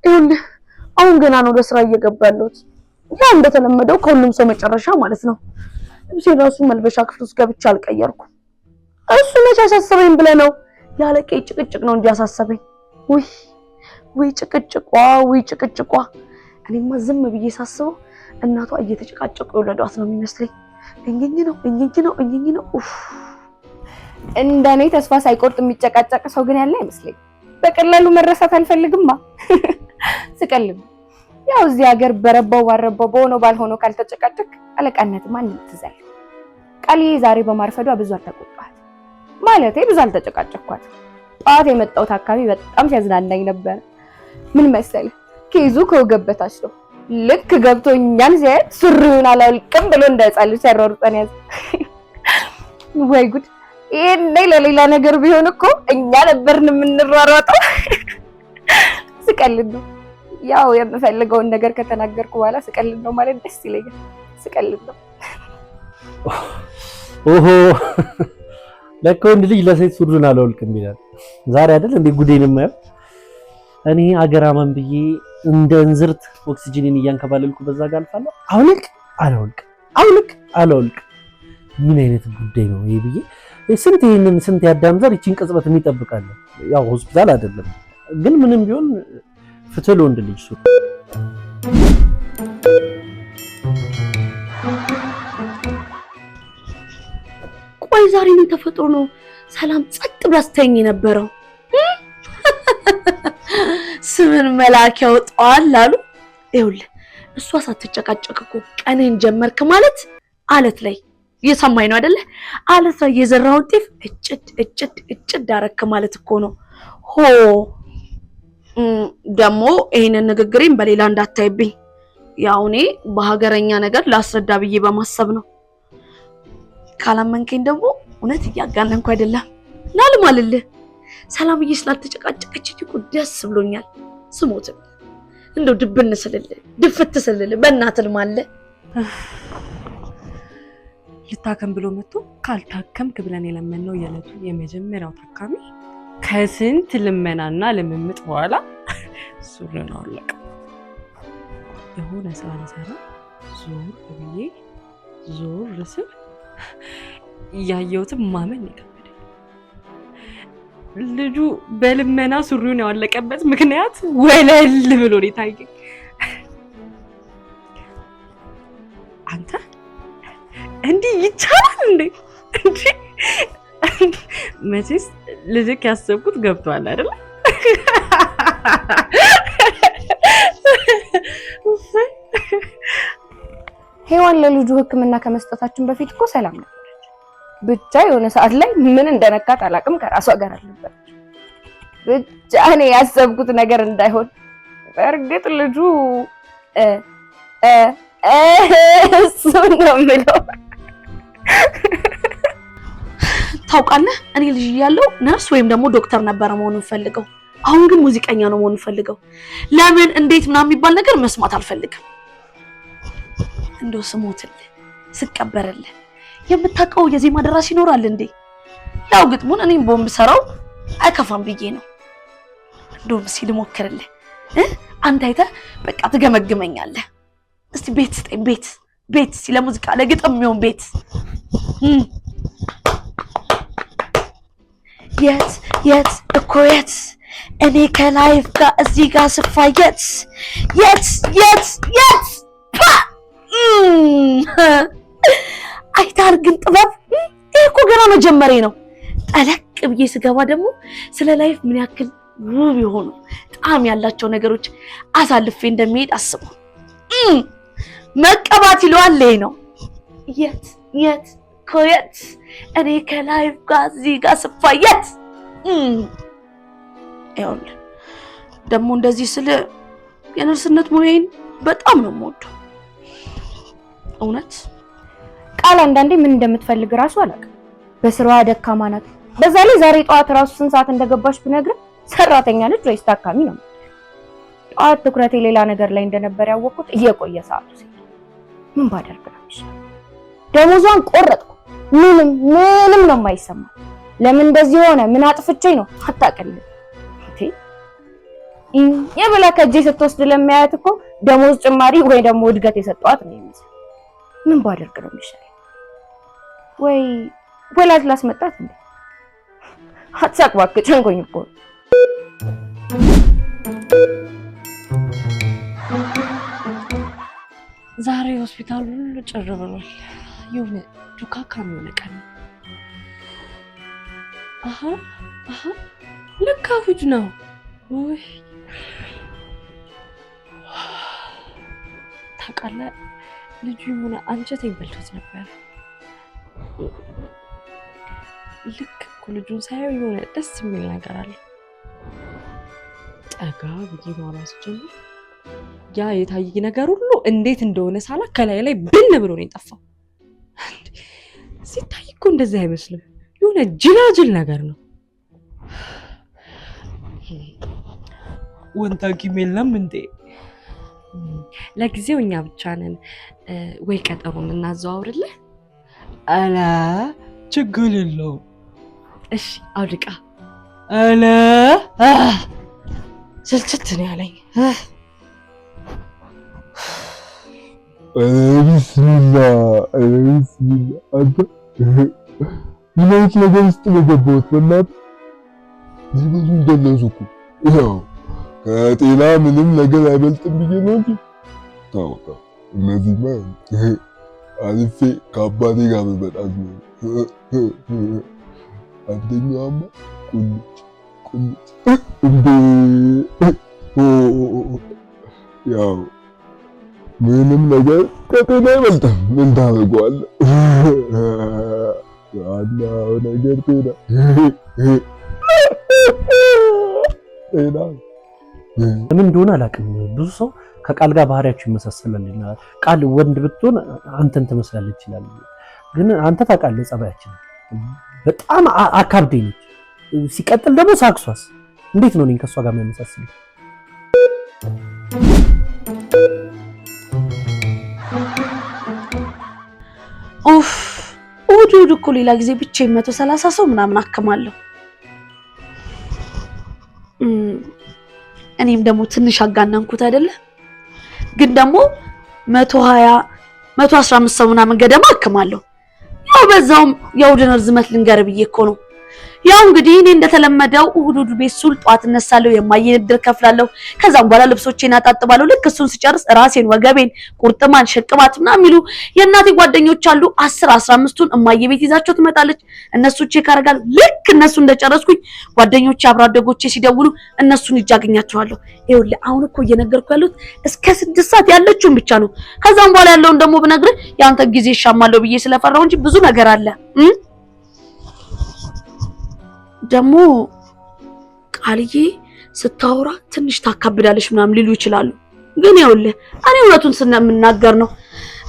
ይኸውልህ አሁን ገና ነው ለስራ እየገባለሁት ያ እንደተለመደው ከሁሉም ሰው መጨረሻ ማለት ነው ልብሴን ራሱ መልበሻ ክፍል ውስጥ ገብቼ አልቀየርኩም እሱ መቼ አሳሰበኝ ብለህ ነው ያለቀ ጭቅጭቅ ነው እንጂ አሳሰበኝ ወይ ጭቅጭቋ እኔማ ዝም ብዬ ሳስበው እናቷ እየተጨቃጨቁ የወለዷት ነው የሚመስለኝ እንግኝ ነው ኡፍ እንደኔ ተስፋ ሳይቆርጥ የሚጨቃጨቅ ሰው ግን ያለ አይመስለኝ በቀላሉ መረሳት አልፈልግማ ስቀልም ያው እዚህ ሀገር በረባው በሆነው ባልሆነው ካልተጨቃጨቅ አለቃነት ማን ትዘል ቃልዬ ዛሬ በማርፈዷ ብዙ አልተቆጣት ማለቴ ብዙ አልተጨቃጨቅኳት ጧት የመጣው ታካሚ በጣም ሲያዝናናኝ ነበር ምን መሰለ ኬዙ ከወገበታች ነው ልክ ገብቶኛል ሲያት ሱሪውን አላውልቅም ብሎ እንዳይጻል ሲያሯሩጠን ያዝ ወይ ጉድ ይሄኔ ለሌላ ነገር ቢሆን እኮ እኛ ነበርን የምንሯሯጠው ስቀልድ ነው ያው የምፈልገውን ነገር ከተናገርኩ በኋላ ስቀልድ ነው ማለት ደስ ይለኛል ስቀልድ ነው ኦሆ ለኮንድ ልጅ ለሴት ሱሪውን አላውልቅም ይላል ዛሬ አይደል እንዴ ጉዴን የማየው እኔ አገራማን ብዬ እንደ እንዝርት ኦክሲጅንን እያንከባለልኩ በዛ ጋር አልፋለሁ አላውልቅ ምን አይነት ጉዳይ ነው ይሄ ብዬ ስንት ያዳምዛር ይቺን ቅጽበት የሚጠብቃለ ያው ሆስፒታል አይደለም ግን ምንም ቢሆን ፍትል ወንድ ልጅ ሱሪ ቆይ ዛሬ ምን ተፈጥሮ ነው ሰላም ጸጥ ብላ ስተኝ ነበረው ስምን መላክ ያወጣዋል አሉ ይኸውልህ እሷ ሳትጨቃጨቅ እኮ ቀንን ጀመርክ ማለት አለት ላይ እየሰማኝ ነው አይደለ አለት ላይ የዘራው ጤፍ እጭድ አረክ ማለት እኮ ነው ሆ ደሞ ይሄንን ንግግሬን በሌላ እንዳታይብኝ ያው እኔ በሀገረኛ ነገር ላስረዳ ብዬ በማሰብ ነው ካላመንከኝ ደግሞ እውነት እያጋነንኩ አይደለም ናልማልልህ ሰላምዬ ስላልተጨቃጨቀች እኮ ደስ ብሎኛል ስሞት እንደው ድብን ስለልህ ድፍት ስለልህ በእናትህ ማለ ልታከም ብሎ መጥቶ ካልታከምክ ብለን የለመነው የለቱ የመጀመሪያው ታካሚ ከስንት ልመናና ልምምጥ በኋላ ሱሪውን አወለቀ የሆነ ስራ ልሰራ ዞር ስል ያየሁትን ማመን ይከብዳል ልጁ በልመና ሱሪውን ያወለቀበት ምክንያት ወለል ብሎ ነው ታየኝ አንተ እንዲህ ይቻላል እንዴ መቼስ ልጅክ ያሰብኩት ገብቷል አይደል ሄዋን ለልጁ ህክምና ከመስጠታችን በፊት እኮ ሰላም ነበር ብቻ የሆነ ሰዓት ላይ ምን እንደነካት አላቅም ከራሷ ጋር አልነበር ብቻ እኔ ያሰብኩት ነገር እንዳይሆን በእርግጥ ልጁ እሱ ነው የምለው ታውቃለህ እኔ ልጅ እያለሁ ነርስ ወይም ደግሞ ዶክተር ነበር መሆኑን ፈልገው አሁን ግን ሙዚቀኛ ነው መሆኑን ፈልገው ለምን እንዴት ምናምን የሚባል ነገር መስማት አልፈልግም እንደው ስሞትልህ ስቀበርልህ የምታውቀው የዜማ ደራሲ ይኖራል እንዴ ያው ግጥሙን እኔም ቦምብ ሰራው አይከፋም ብዬ ነው እንደው ሲል ሞክርልህ አንተ አይተህ በቃ ትገመግመኛለህ እስቲ ቤት ስጠኝ ቤት ሲለ ሙዚቃ ለግጥም የሚሆን ቤት የት እኮ የት እኔ ከላይፍ ጋር እዚህ ጋር ስፋየት የት አይታር ግን ጥበብ እኮ ገና መጀመሪያ ነው ጠለቅ ብዬ ስገባ ደግሞ ስለ ላይፍ ምን ያክል ውብ የሆኑ ጣም ያላቸው ነገሮች አሳልፌ እንደሚሄድ አስቡ መቀባት ይሏል ነው የት ኮየት እኔ ከላይፍ ጋር እዚህ ጋር ስፋየት ይኸውልህ ደግሞ እንደዚህ ስለ የነርስነት ሙያዬን በጣም ነው የምወደው እውነት ቃል አንዳንዴ ምን እንደምትፈልግ ራሱ አላውቅም በስራዋ ደካማ ናት በዛ ላይ ዛሬ ጧት ራሱ ስንት ሰዓት እንደገባሽ ብነግርህ ሰራተኛ ልጅ ወይስ ታካሚ ነው ጧት ትኩረቴ ሌላ ነገር ላይ እንደነበር ያወቅኩት እየቆየ ሰዓቱ ሲል ምን ባደርግ ነው ደሞዟን ቆረጥኩ ምንም ነው የማይሰማ ለምን እንደዚህ ሆነ ምን አጥፍቼ ነው አታቀልም የብላ ከጄ ስትወስድ ለሚያያት እኮ ደሞዝ ጭማሪ ወይ ደግሞ እድገት የሰጧት ነው የሚመስለው። ምን ባደርግ ነው የሚሻለው? ወይ ወላጅ ላስመጣት እንዴ? አትሳቅ እባክህ፣ ጨንቆኝ እኮ። ዛሬ ሆስፒታሉ ሁሉ ጭር ብሏል። የሆነ ዱካካም የሆነ ቀን ነው። አሃ ለካ እሑድ ነው። ወይ ታውቃለህ፣ ልጁ የሆነ አንጀቴን በልቶት ነበር። ልክ እኮ ልጁን ሳየው የሆነ ደስ የሚል ነገር አለ። ጠጋ ብዬ ማውራት ጀመርኩ። ያ የታየኝ ነገር ሁሉ እንዴት እንደሆነ ሳላ ከላይ ላይ ብን ብሎ ነው የጠፋው። ሲታይ እኮ እንደዚህ አይመስልም፣ የሆነ ጅላጅል ነገር ነው። ወንታ ሐኪም የለም እንዴ? ለጊዜው እኛ ብቻ ነን። ወይ ቀጠሮን እናዘዋውርልህ? አላ ችግር የለውም። እሺ አውድቃ አላ ስልችት ነው ያለኝ። ቢስሚላ አንተ ምን አይነት ነገር ውስጥ ነው የገባሁት? በእናትህ ብዙ እንደነሱ እኮ ያው ከጤና ምንም ነገር አይበልጥም ብዬ ነው እንጂ ተው እነዚህማ አልፌ ከአባቴ ጋር መበጣት ነው። አንደኛውማ ቁልጭ እንደ ያው ምንም ነገር ከጤና አይበልጥም። ምን ታደርገዋለህ? ዋናው ነገር ጤና ምን እንደሆነ አላውቅም። ብዙ ሰው ከቃል ጋር ባህሪያቸው ይመሳሰላል ይላል። ቃል ወንድ ብትሆን አንተን ትመስላለች ይላል። ግን አንተ ታውቃለህ ጸባያችን በጣም አካብዴ ነች። ሲቀጥል ደግሞ ሳክሷስ እንዴት ነው እኔን ከሷ ጋር የሚያመሳስለው? ኡፍ እሑድ እኮ ሌላ ጊዜ ብቻዬን 130 ሰው ምናምን አክማለሁ። እኔም ደግሞ ትንሽ አጋናንኩት አይደለ? ግን ደግሞ 120 115 ሰው ምናምን ገደማ አክማለሁ። ያው በዛውም የእሑድን ርዝመት ልንገር ብዬ እኮ ነው። ያው እንግዲህ እኔ እንደተለመደው እሑድ ቤት ሱል ጧት እነሳለሁ፣ የማየን እድር ከፍላለሁ። ከዛም በኋላ ልብሶቼን አጣጥባለሁ። ልክ እሱን ስጨርስ ራሴን፣ ወገቤን፣ ቁርጥማን፣ ሸቅባት ምናምን የሚሉ የእናቴ ጓደኞች አሉ። 10-15ቱን እማዬ ቤት ይዛቸው ትመጣለች። እነሱ ቼክ አደርጋለሁ። ልክ እነሱ እንደጨረስኩኝ ጓደኞቼ አብሮ አደጎቼ ሲደውሉ እነሱን እጅ አገኛቸዋለሁ። ይኸውልህ አሁን እኮ እየነገርኩ ያሉት እስከ 6 ሰዓት ያለችውን ብቻ ነው። ከዛም በኋላ ያለውን ደግሞ ብነግርህ ያንተ ጊዜ ይሻማለሁ ብዬ ስለፈራው እንጂ ብዙ ነገር አለ። ደግሞ ቃልዬ ስታወራ ትንሽ ታካብዳለች ምናምን ሊሉ ይችላሉ። ግን ይኸውልህ እኔ እውነቱን ስለምናገር ነው።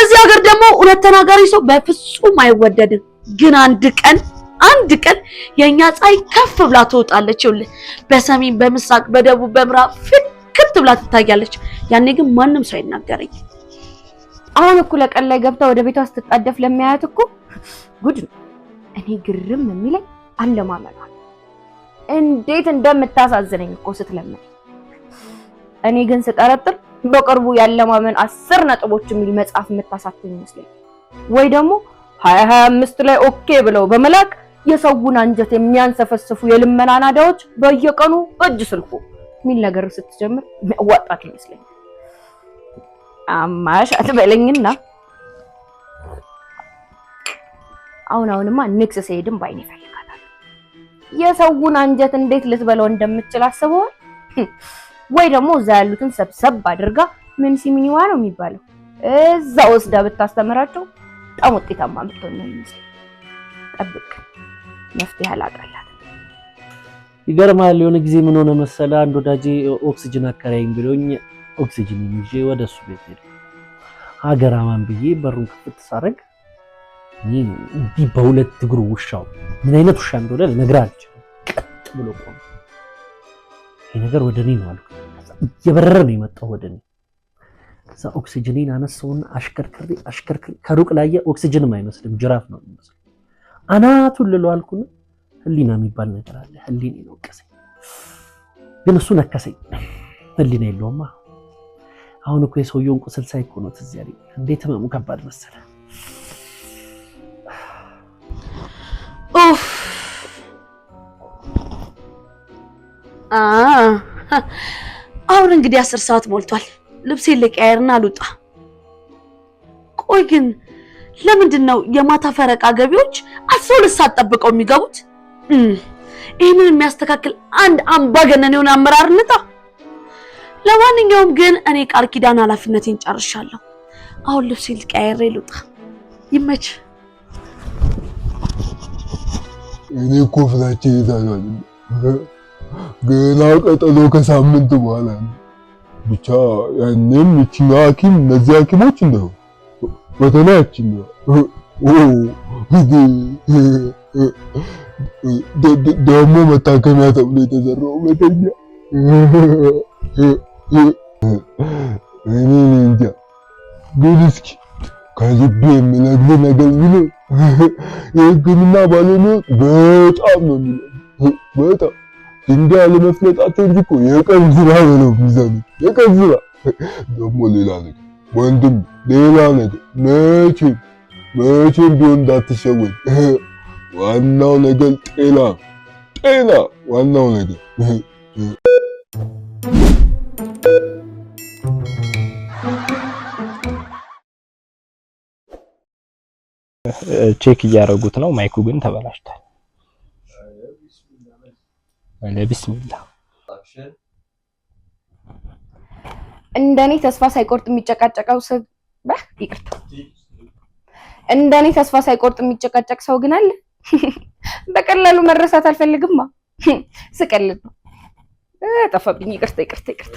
እዚህ ሀገር ደግሞ እውነት ተናጋሪ ሰው በፍጹም አይወደድም። ግን አንድ ቀን የኛ ፀሐይ ከፍ ብላ ትወጣለች። ይኸውልህ በሰሜን፣ በምስራቅ፣ በደቡብ፣ በምዕራብ ፍክት ብላ ትታያለች። ያኔ ግን ማንም ሰው አይናገረኝ። አሁን እኮ ለቀን ላይ ገብታ ወደ ቤቷ ስትጣደፍ ለሚያያት እኮ ጉድ ነው። እኔ ግርም የሚለኝ አለማመኗ እንዴት እንደምታሳዝነኝ እኮ ስትለምን። እኔ ግን ስጠረጥር በቅርቡ ያለማመን 10 ነጥቦች የሚል መጽሐፍ የምታሳትም ይመስለኝ። ወይ ደግሞ 2025 ላይ ኦኬ ብለው በመላክ የሰውን አንጀት የሚያንሰፈስፉ የልመና ናዳዎች በየቀኑ እጅ ስልኩ የሚል ነገር ስትጀምር የሚያዋጣት ይመስለኝ። አማሽ አትበለኝና አሁንማ ንክስ ሲሄድም ባይኔ ይፈልጋታል። የሰውን አንጀት እንዴት ልትበለው እንደምትችል አስበዋል? ወይ ደግሞ እዛ ያሉትን ሰብሰብ አድርጋ ምን ሲሚኒዋ ነው የሚባለው እዛ ወስዳ ብታስተምራቸው በጣም ውጤታማ የምትሆን ነው የሚመስለው። ጠብቅ፣ መፍትሄ አላጣላት። ይገርማል። የሆነ ጊዜ ምን ሆነ መሰለ፣ አንድ ወዳጄ ኦክሲጅን አከራይኝ ብሎኝ ኦክሲጅን ይዤ ወደ እሱ ቤት ሄድኩ። ሀገራማን ብዬ በሩን ክፍት ሳደርግ እንዲህ በሁለት እግሩ ውሻው ምን አይነት ውሻ እንደሆነ ልነግርህ አልችልም። ቀጥ ብሎ ቆመ። ይሄ ነገር ወደ እኔ ነው አልኩ። እየበረረ ነው የመጣው ወደ እኔ። ከዛ ኦክሲጅኔን አነሳውና አሽከርክሬ ከሩቅ ላይ ኦክሲጅንም አይመስልም ጅራፍ ነው የሚመስለው። አናቱን ልለው አልኩና ህሊና የሚባል ነገር አለ። ህሊኔ ነው ቀሰኝ፣ ግን እሱ ነከሰኝ። ህሊና የለውማ። አሁን እኮ የሰውየውን ቁስል ሳይኮ ነው ትዝ ያለኝ። እንዴት ህመሙ ከባድ መሰለ። ኡፍ አሁን እንግዲህ 10 ሰዓት ሞልቷል። ልብሴን ልቀያየርና ልውጣ። ቆይ ግን ለምንድን ነው የማታ ፈረቃ ገቢዎች 12 ሰዓት ጠብቀው የሚገቡት? ይህንን የሚያስተካክል አንድ አምባገነን የሆነ አመራር እንጣ። ለማንኛውም ግን እኔ ቃል ኪዳን ኃላፊነቴን ጨርሻለሁ። አሁን ልብሴን ልቀያየር ልውጣ። ይመች። እኔ እኮ ፍላቼ ይዛል ገና ቀጠሎ ከሳምንት በኋላ ነው። ብቻ ያንን እቺና ሐኪም እነዚህ ሐኪሞች እንደው በተናችን ደግሞ መታከሚያ ተብሎ የተሰራው በተኛ እኔ እንጃ። ግን እስኪ ከልቤ የምነግርህ ነገር ቢኖር የሕክምና ባለሙያዎች በጣም ነው የሚለው በጣም ድንጋይ ለመፍለጣቸው እንጂ እኮ የቀን ስራ ነው የሚሰሩት። የቀን ስራ ደግሞ ሌላ ነገር ወንድም፣ ሌላ ነገር መቼም ቢሆን እንዳትሸወድ። ዋናው ነገር ጤና ዋናው ነገር። ቼክ እያደረጉት ነው። ማይኩ ግን ተበላሽቷል። ቢስሚላ እንደኔ ተስፋ ሳይቆርጥ የሚጨቃጨቀው ሰው ይቅርታ፣ እንደኔ ተስፋ ሳይቆርጥ የሚጨቃጨቅ ሰው ግን አለ። በቀላሉ መረሳት አልፈልግማ። ስቀልድ ነው። ጠፋብኝ። ይቅርታ።